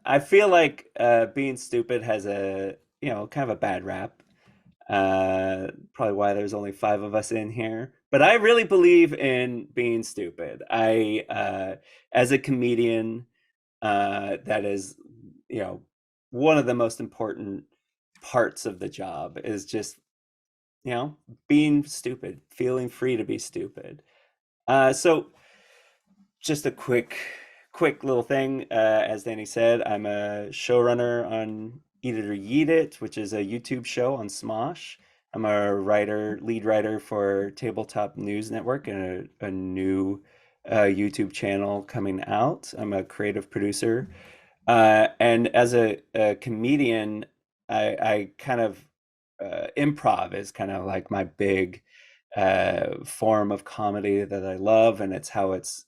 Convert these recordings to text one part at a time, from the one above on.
I feel like being stupid has a, kind of a bad rap. Probably why there's only five of us in here. But I really believe in being stupid. As a comedian, that is, you know, one of the most important parts of the job is just, you know, being stupid, feeling free to be stupid. So just a quick little thing. As Danny said, I'm a showrunner on Eat It or Yeet It, which is a YouTube show on Smosh. I'm a lead writer for Tabletop News Network and a new YouTube channel coming out. I'm a creative producer. And as a comedian, I kind of improv is kind of like my big form of comedy that I love, and it's how it's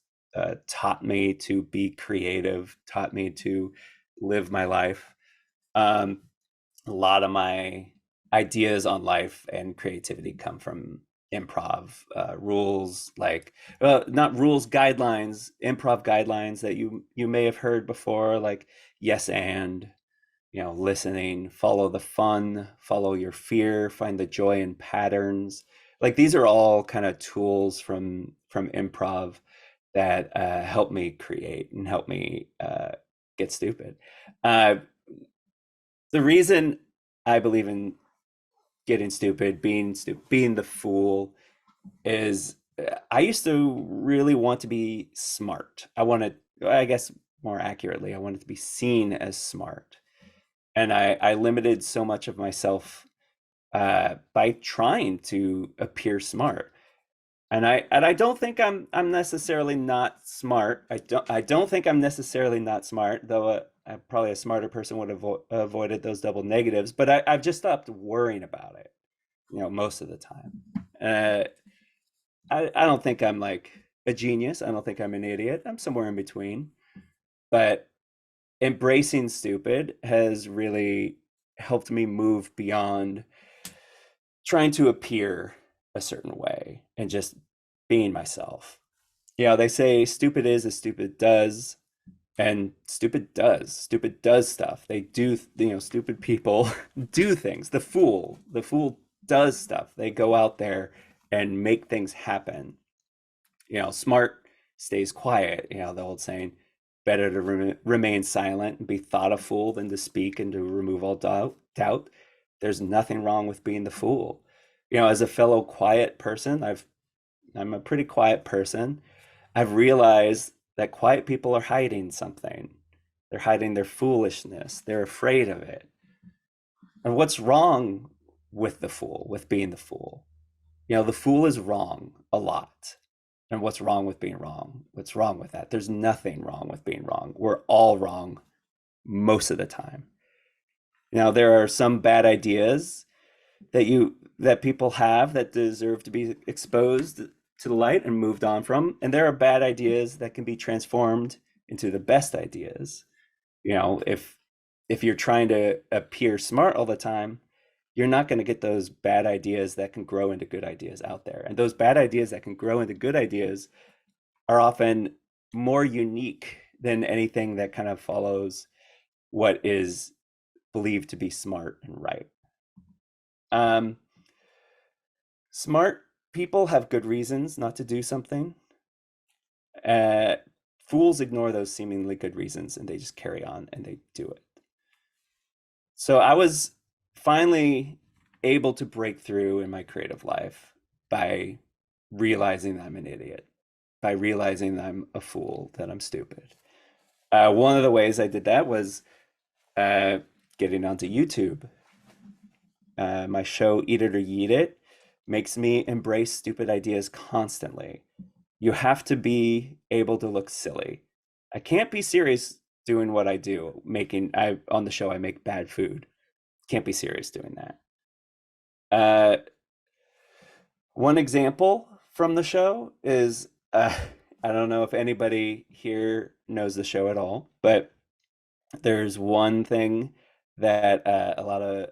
taught me to be creative, taught me to live my life. Um, a lot of my ideas on life and creativity come from improv rules, like not rules, guidelines, improv guidelines that you may have heard before, like yes and, listening, follow the fun, follow your fear, find the joy in patterns. Like these are all kind of tools from improv that help me create and help me get stupid. Uh, the reason I believe in getting stupid, being the fool, is I used to really want to be smart. I guess more accurately, I wanted to be seen as smart. And I limited so much of myself by trying to appear smart. And I don't think I'm necessarily not smart. I don't think I'm necessarily not smart, though probably a smarter person would have avoided those double negatives. But I've just stopped worrying about it, most of the time. Uh, I don't think I'm like a genius. I don't think I'm an idiot. I'm somewhere in between. But embracing stupid has really helped me move beyond trying to appear a certain way and just being myself. They say stupid is as stupid does, and stupid does stuff. They do, stupid people do things. The fool does stuff. They go out there and make things happen. Smart stays quiet. The old saying, better to remain silent and be thought a fool than to speak and to remove all doubt. There's nothing wrong with being the fool. As a fellow quiet person, I'm a pretty quiet person. I've realized that quiet people are hiding something. They're hiding their foolishness. They're afraid of it. And what's wrong with the fool, with being the fool? The fool is wrong a lot. And what's wrong with being wrong? What's wrong with that? There's nothing wrong with being wrong. We're all wrong most of the time. There are some bad ideas that people have that deserve to be exposed to the light and moved on from, and there are bad ideas that can be transformed into the best ideas. If you're trying to appear smart all the time, you're not going to get those bad ideas that can grow into good ideas out there. And those bad ideas that can grow into good ideas are often more unique than anything that kind of follows what is believed to be smart and right. Um, Smart people have good reasons not to do something. Uh, Fools ignore those seemingly good reasons and they just carry on and they do it. So I was finally able to break through in my creative life by realizing that I'm an idiot, by realizing that I'm a fool, that I'm stupid. One of the ways I did that was uh, getting onto YouTube. My show, Eat It or Yeet It, makes me embrace stupid ideas constantly. You have to be able to look silly. I can't be serious doing what I do, on the show I make bad food. Can't be serious doing that. Uh, One example from the show is I don't know if anybody here knows the show at all, but there's one thing that a lot of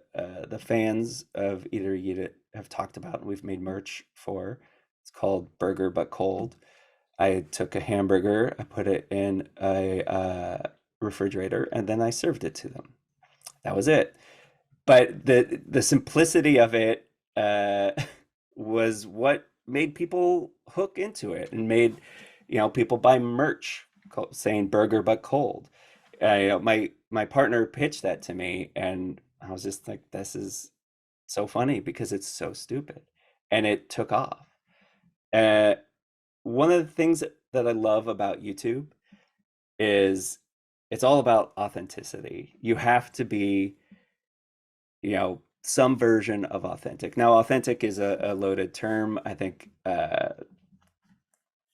the fans of Eat It or Eat It have talked about, and we've made merch for. It's called Burger But Cold. I took a hamburger, I put it in refrigerator, and then I served it to them. That was it. But the simplicity of it was what made people hook into it and made people buy merch saying "burger but cold." My partner pitched that to me, and I was just like, "This is so funny because it's so stupid," and it took off. Uh, One of the things that I love about YouTube is it's all about authenticity. You have to be some version of authentic. Now, authentic is a loaded term. I think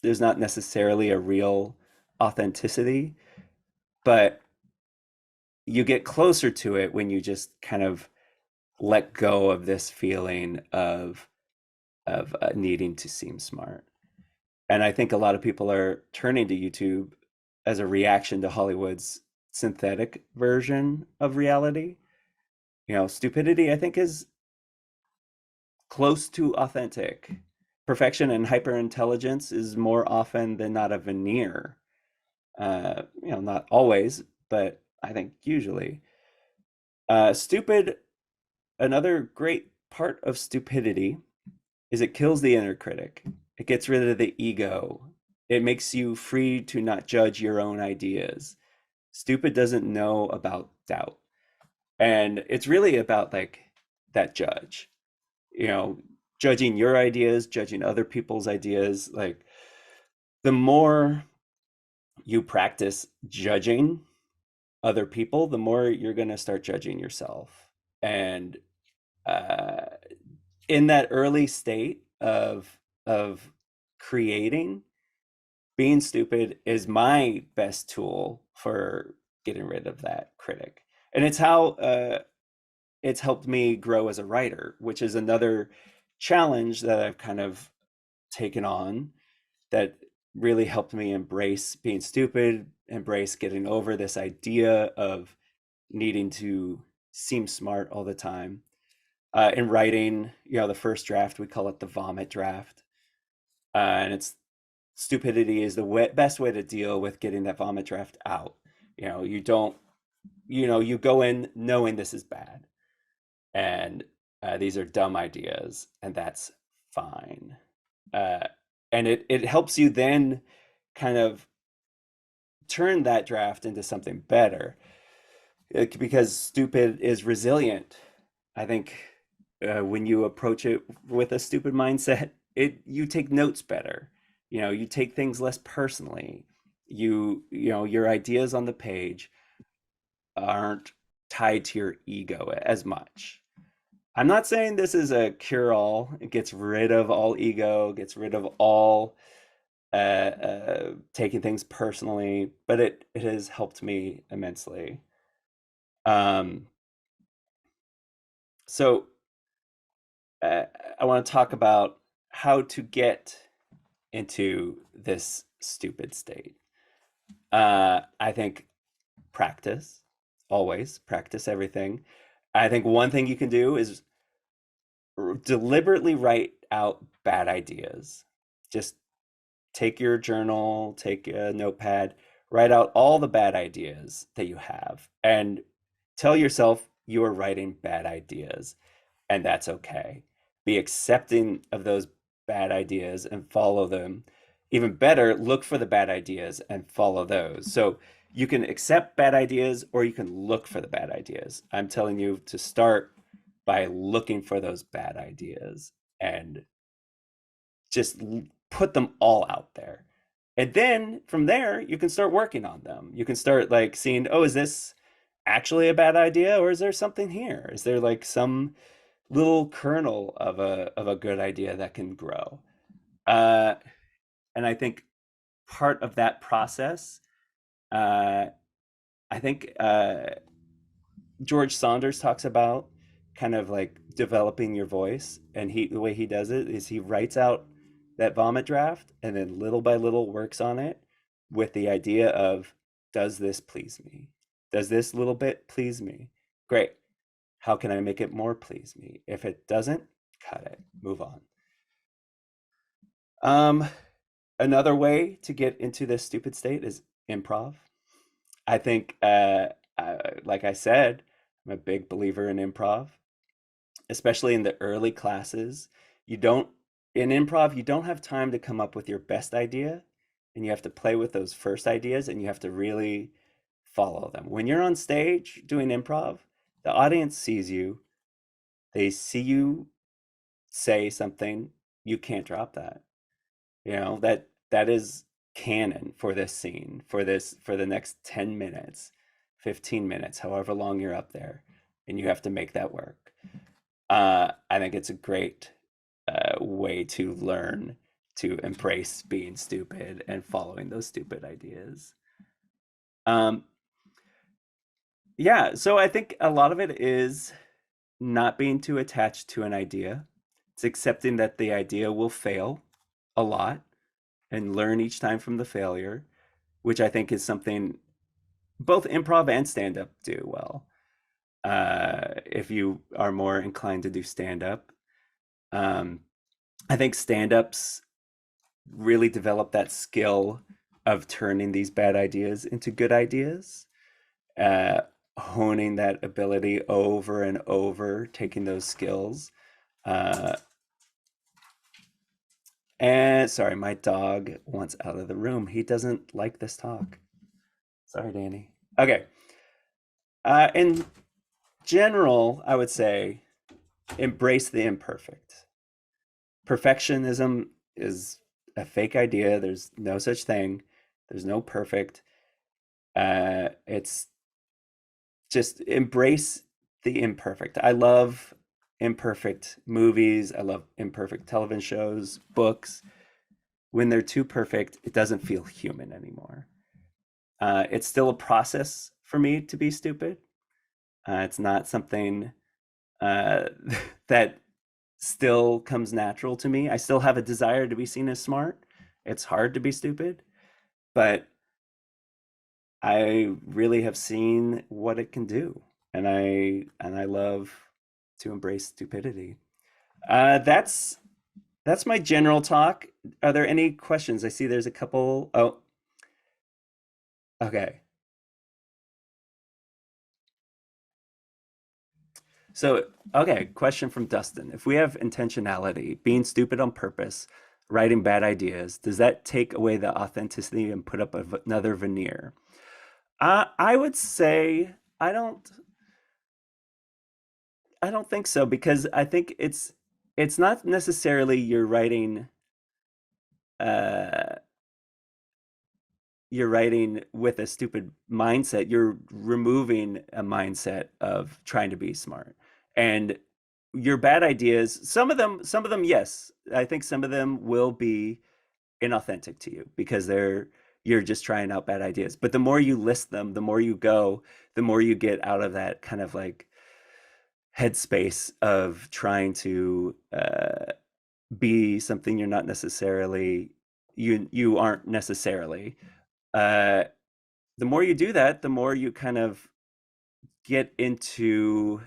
there's not necessarily a real authenticity, but you get closer to it when you just kind of let go of this feeling of needing to seem smart. And I think a lot of people are turning to YouTube as a reaction to Hollywood's synthetic version of reality. Stupidity, I think, is close to authentic. Perfection and hyperintelligence is more often than not a veneer. Not always, but I think usually. Stupid, another great part of stupidity is it kills the inner critic. It gets rid of the ego. It makes you free to not judge your own ideas. Stupid doesn't know about doubt. And it's really about like that judge, you know, judging your ideas, judging other people's ideas. Like the more you practice judging other people, the more you're going to start judging yourself. And uh, in that early state of creating, being stupid is my best tool for getting rid of that critic. And it's how it's helped me grow as a writer, which is another challenge that I've kind of taken on that really helped me embrace being stupid, embrace getting over this idea of needing to seem smart all the time. In writing, the first draft, we call it the vomit draft. And it's stupidity is the best way to deal with getting that vomit draft out. You don't, you go in knowing this is bad and these are dumb ideas, and that's fine. Uh, and it helps you then kind of turn that draft into something better because stupid is resilient. I think when you approach it with a stupid mindset, you take notes better. You take things less personally. Your ideas on the page aren't tied to your ego as much. I'm not saying this is a cure-all. It gets rid of all ego, gets rid of all taking things personally, but it has helped me immensely. Um, so uh, I want to talk about how to get into this stupid state. I think practice, always practice everything. I think one thing you can do is deliberately write out bad ideas. Just take your journal, take a notepad, write out all the bad ideas that you have, and tell yourself you are writing bad ideas, and that's okay. Be accepting of those bad ideas and follow them. Even better, look for the bad ideas and follow those. So you can accept bad ideas or you can look for the bad ideas. I'm telling you to start by looking for those bad ideas and just put them all out there. And then from there, you can start working on them. You can start like seeing, oh, is this actually a bad idea or is there something here? Is there like some little kernel of a good idea that can grow? Uh, and I think part of that process, uh, I think George Saunders talks about kind of like developing your voice, and the way he does it is he writes out that vomit draft and then little by little works on it with the idea of, does this please me? Does this little bit please me? Great. How can I make it more please me? If it doesn't, cut it, move on. Um, Another way to get into this stupid state is improv. I think, like I said, I'm a big believer in improv, especially in the early classes. You don't, in improv, you don't have time to come up with your best idea, and you have to play with those first ideas and you have to really follow them. When you're on stage doing improv, the audience sees you, they see you say something, you can't drop that. That is canon for this scene, for the next 10 minutes, 15 minutes, however long you're up there, and you have to make that work. I think it's a great way to learn to embrace being stupid and following those stupid ideas. Um, yeah, so I think a lot of it is not being too attached to an idea. It's accepting that the idea will fail a lot and learn each time from the failure, which I think is something both improv and stand up do well. If you are more inclined to do stand up, um, I think stand ups really develop that skill of turning these bad ideas into good ideas, uh, honing that ability over and over, taking those skills. Uh, and sorry, my dog wants out of the room. He doesn't like this talk. Sorry, Danny. Okay. In general, I would say embrace the imperfect. Perfectionism is a fake idea. There's no such thing. There's no perfect. It's just embrace the imperfect. I love imperfect movies. I love imperfect television shows, books. When they're too perfect, it doesn't feel human anymore. It's still a process for me to be stupid. It's not something uh, that still comes natural to me. I still have a desire to be seen as smart. It's hard to be stupid, but I really have seen what it can do, and I love to embrace stupidity. That's my general talk. Are there any questions? I see there's a couple. Oh, okay. So, okay, question from Dustin. If we have intentionality, being stupid on purpose, writing bad ideas, does that take away the authenticity and put up another veneer? I would say I don't think so because I think it's not necessarily uh you're writing with a stupid mindset. You're removing a mindset of trying to be smart. And your bad ideas, some of them, yes, I think some of them will be inauthentic to you because you're just trying out bad ideas. But the more you list them, the more you go, the more you get out of that kind of like headspace of trying to be something you're not necessarily you aren't necessarily. Uh, the more you do that, the more you kind of get into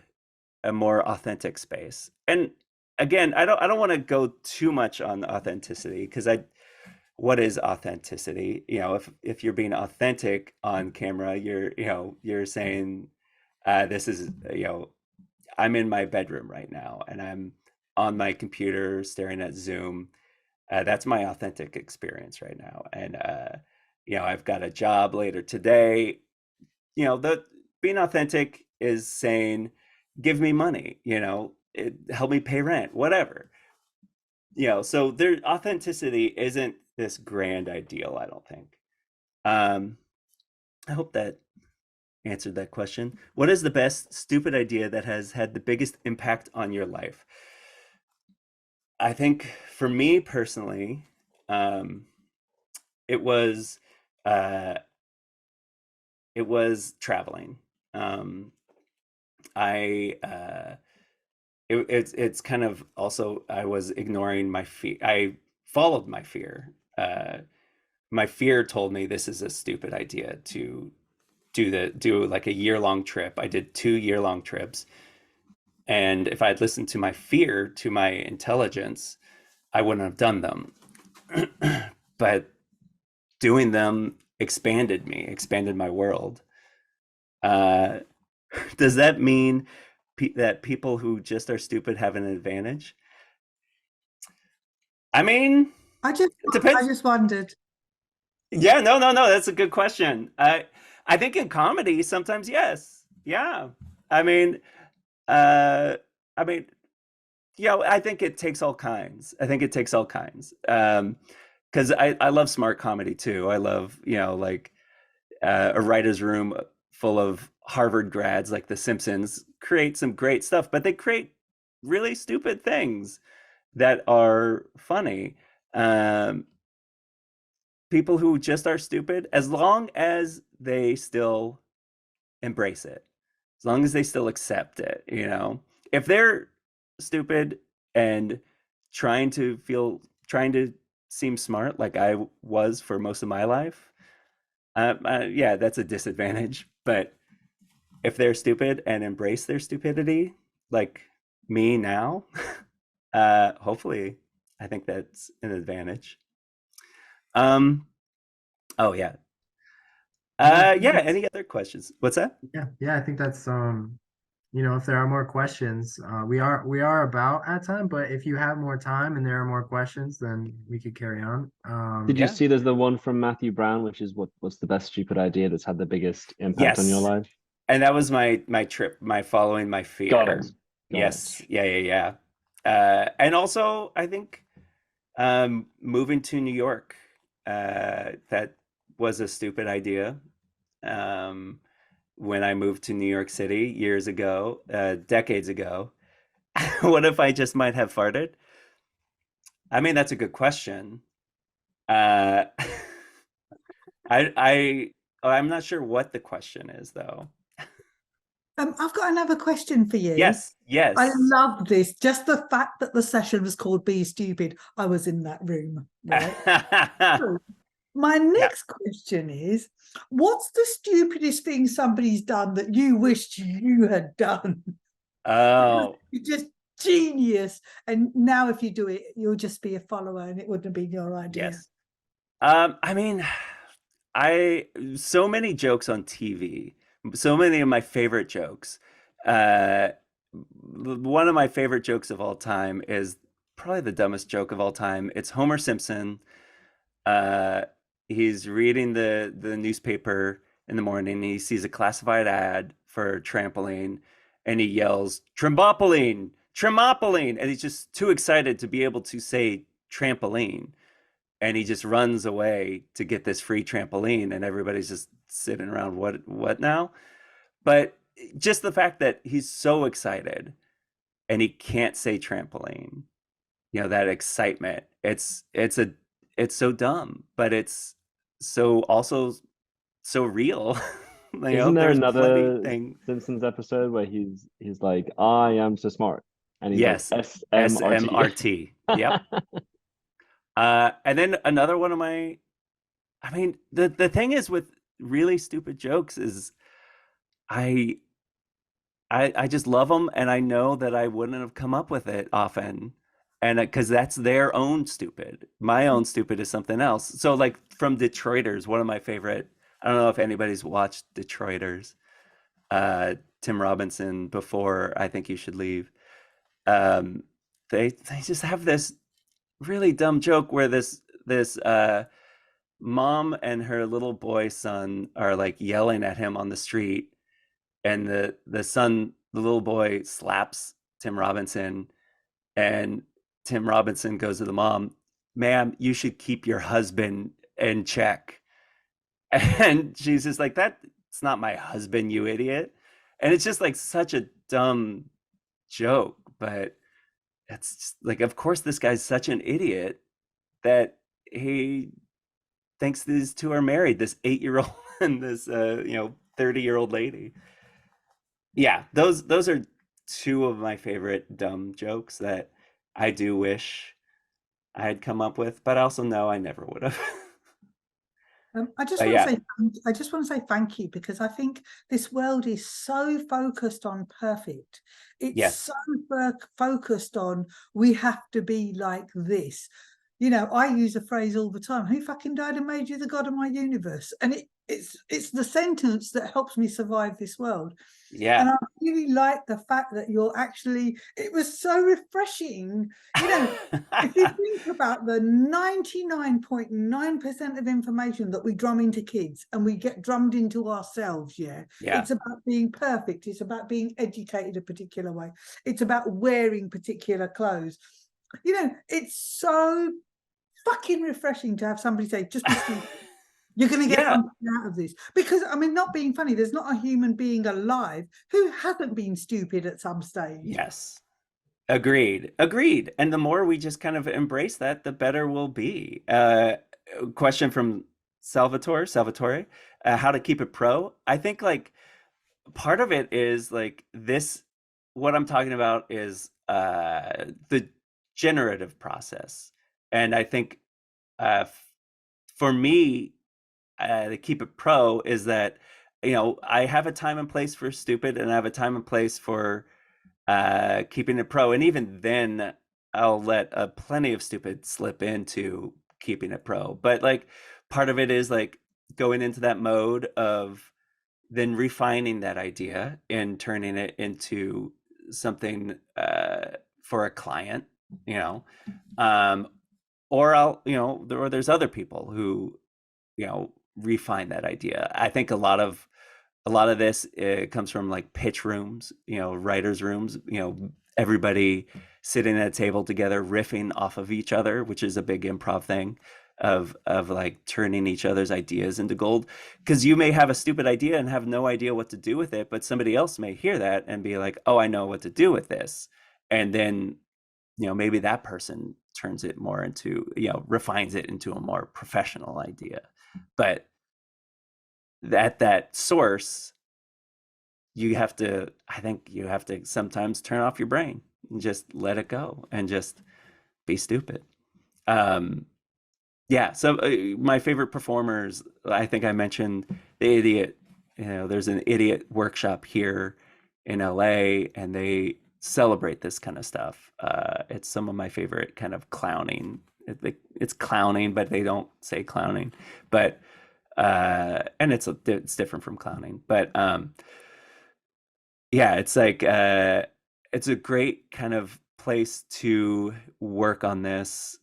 a more authentic space. And again, I don't want to go too much on authenticity because I what is authenticity? If you're being authentic on camera, you're saying this is I'm in my bedroom right now and I'm on my computer staring at Zoom. That's my authentic experience right now. And I've got a job later today. The being authentic is saying, give me money, help me pay rent, whatever. So their authenticity isn't this grand ideal, I don't think. Um, I hope that answered that question. What is the best stupid idea that has had the biggest impact on your life? I think for me personally, um, it was uh, it was traveling. Um, I it's kind of also I was ignoring my fear. I followed my fear. My fear told me this is a stupid idea to do like a year-long trip. I did 2 year-long trips, and if I had listened to my fear, to my intelligence, I wouldn't have done them. But doing them expanded me, expanded my world. Uh, does that mean that people who just are stupid have an advantage? I mean, I just, it I depends. just wondered. Yeah, no, no, no. That's a good question. I think in comedy sometimes yes. Yeah. I mean, uh, I mean, yeah. I think it takes all kinds. I think it takes all kinds. Because I love smart comedy too. I love like a writer's room full of Harvard grads like The Simpsons create some great stuff, but they create really stupid things that are funny. Um, People who just are stupid, as long as they still embrace it, as long as they still accept it, if they're stupid and trying to seem smart like I was for most of my life, yeah, that's a disadvantage. But if they're stupid and embrace their stupidity, like me now, hopefully, I think that's an advantage. Um, oh yeah. Yeah, I think Yeah, that's any other questions? What's that? yeah, I think that's if there are more questions, we are about at time, but if you have more time and there are more questions, then we could carry on. Did you Yeah. see there's the one from Matthew Brown, which is what's the best stupid idea that's had the biggest impact on your Yes. life? And that was my trip, my following my Got fear. it. Got it. Yes. Yeah, yeah, yeah. And also I think moving to New York, that was a stupid idea. Um, when I moved to New York City years ago, decades ago. What if I just might have farted? I mean, that's a good question. Uh, I I'm not sure what the question is though. I've got another question for you. Yes, I yes. love this. Just the fact that the session was called Be Stupid. I was in that room, right? So my Yeah. next question is, what's the stupidest thing somebody's done that you wished you had done? Because Oh, you're just genius. And now if you do it, you'll just be a follower and it wouldn't have been your idea. yes. I mean, I so many jokes on TV. So many of my favorite jokes. Uh, One of my favorite jokes of all time is probably the dumbest joke of all time. It's Homer Simpson. Uh, he's reading the newspaper in the morning. And he sees a classified ad for trampoline, and he yells, "Trimbopoline, Trimopoline!" And he's just too excited to be able to say trampoline, and he just runs away to get this free trampoline, and everybody's just sitting around. What now? But just the fact that he's so excited and he can't say trampoline, that excitement, it's so dumb, but it's so also so real. Isn't there There's plenty another thing. Simpsons episode where he's like, I am so smart, and he's like Yes, SMRT. SMRT. Yep. And then another one of my, I mean, the thing is with really stupid jokes is I I just love them, and I know that I wouldn't have come up with it often, and because that's their own stupid. My own stupid is something else. So like from Detroiters, one of my favorite. I don't know if anybody's watched Detroiters. Tim Robinson before I Think You Should Leave. Um, they just have this really dumb joke where this mom and her little boy son are like yelling at him on the street, and the little boy slaps Tim Robinson, and Tim Robinson goes to the mom, "Ma'am, you should keep your husband in check." And she's just like, "That's not my husband, you idiot." And it's just like such a dumb joke, but it's just, like, of course this guy's such an idiot that he thinks these two are married, this 8-year-old and this 30-year-old lady. Yeah, those are two of my favorite dumb jokes that I do wish I had come up with, but I also know I never would have. I just But want to yeah, say, I just want to say thank you, because I think this world is so focused on perfect. It's yes, so focused on we have to be like this. You know, I use a phrase all the time: who fucking died and made you the god of my universe? And it's the sentence that helps me survive this world. Yeah. And I really like the fact that you're actually, it was so refreshing. You know, if you think about the 99.9% of information that we drum into kids and we get drummed into ourselves, Yeah. it's about being perfect. It's about being educated a particular way. It's about wearing particular clothes. You know, it's so fucking refreshing to have somebody say, just be stupid. You're going to get Yeah. something out of this. Because, I mean, not being funny, there's not a human being alive who hasn't been stupid at some stage. Yes. Agreed. Agreed. And the more we just kind of embrace that, the better we'll be. Question from Salvatore, how to keep it pro. I think like part of it is like this, what I'm talking about is the generative process. And I think for me, to keep it pro is that, you know, I have a time and place for stupid and I have a time and place for keeping it pro. And even then I'll let plenty of stupid slip into keeping it pro. But like part of it is like going into that mode of then refining that idea and turning it into something for a client, you know. Or I'll, you know, there's other people who, you know, refine that idea. I think a lot of this comes from like pitch rooms, you know, writers rooms, you know, everybody sitting at a table together riffing off of each other, which is a big improv thing of like turning each other's ideas into gold. Because you may have a stupid idea and have no idea what to do with it, but somebody else may hear that and be like, oh, I know what to do with this. And then, you know, maybe that person turns it more into, you know, refines it into a more professional idea. But that source, you have to, I think you have to sometimes turn off your brain and just let it go and just be stupid. Yeah, so my favorite performers, I think I mentioned the Idiot. You know, there's an Idiot workshop here in LA, and they celebrate this kind of stuff. It's some of my favorite kind of clowning. It's clowning, but they don't say clowning. But and it's different from clowning. But yeah, it's like it's a great kind of place to work on this.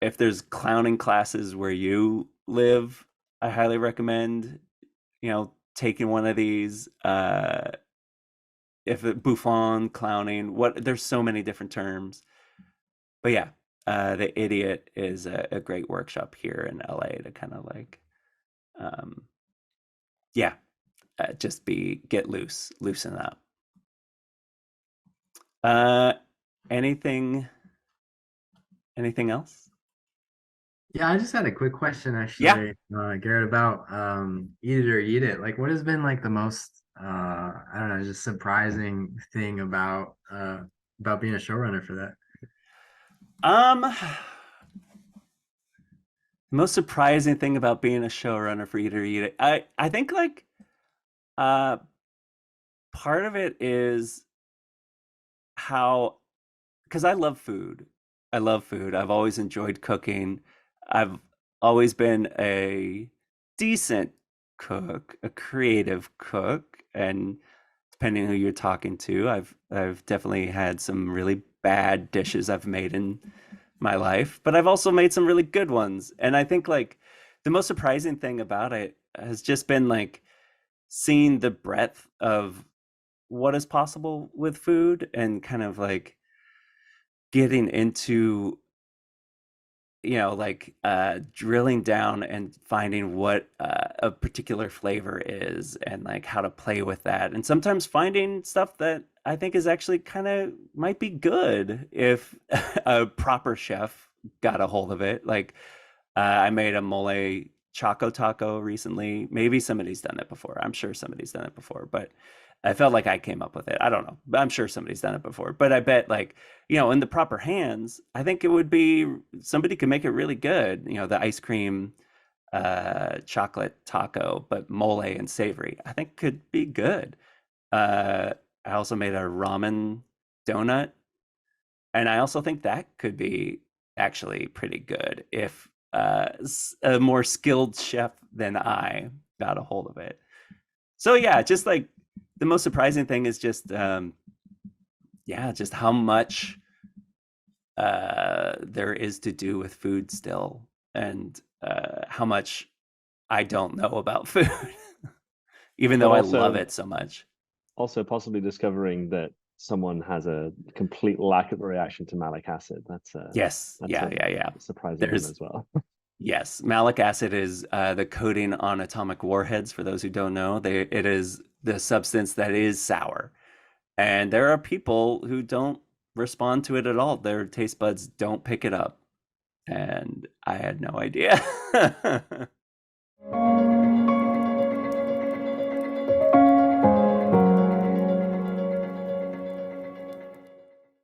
If there's clowning classes where you live, I highly recommend, you know, taking one of these. If it, Buffon, clowning, there's so many different terms. But yeah, the Idiot is a great workshop here in LA to kind of like, yeah, just get loosen up. Anything else? Yeah, I just had a quick question Yeah. actually, Garrett, about Eat It or Yeet It. Like, what has been like the most I don't know, just surprising thing about being a showrunner for that? The most surprising thing about being a showrunner for Eat It or Eat It, I think like part of it is how, because I love food. I love food. I've always enjoyed cooking. I've always been a decent cook, a creative cook, and depending who you're talking to, I've definitely had some really bad dishes I've made in my life, but I've also made some really good ones. And I think like the most surprising thing about it has just been like seeing the breadth of what is possible with food and kind of like getting into, you know, like drilling down and finding what a particular flavor is and like how to play with that, and sometimes finding stuff that I think is actually kind of might be good if a proper chef got a hold of it. Like I made a mole choco taco recently. Maybe somebody's done it before. I'm sure somebody's done it before, but I felt like I came up with it. I don't know, but I'm sure somebody's done it before. But I bet, like, you know, in the proper hands, I think it would be somebody could make it really good. You know, the ice cream chocolate taco, but mole and savory, I think could be good. I also made a ramen donut, and I also think that could be actually pretty good if a more skilled chef than I got a hold of it. So yeah, just like the most surprising thing is just just how much there is to do with food still, and how much I don't know about food, even But though I love also it so much. also possibly discovering that someone has a complete lack of a reaction to malic acid. Yes, That's yeah, a yeah, yeah. surprising one There's as well. Yes, malic acid is the coating on atomic warheads. For those who don't know, it is the substance that is sour, and there are people who don't respond to it at all. Their taste buds don't pick it up, and I had no idea.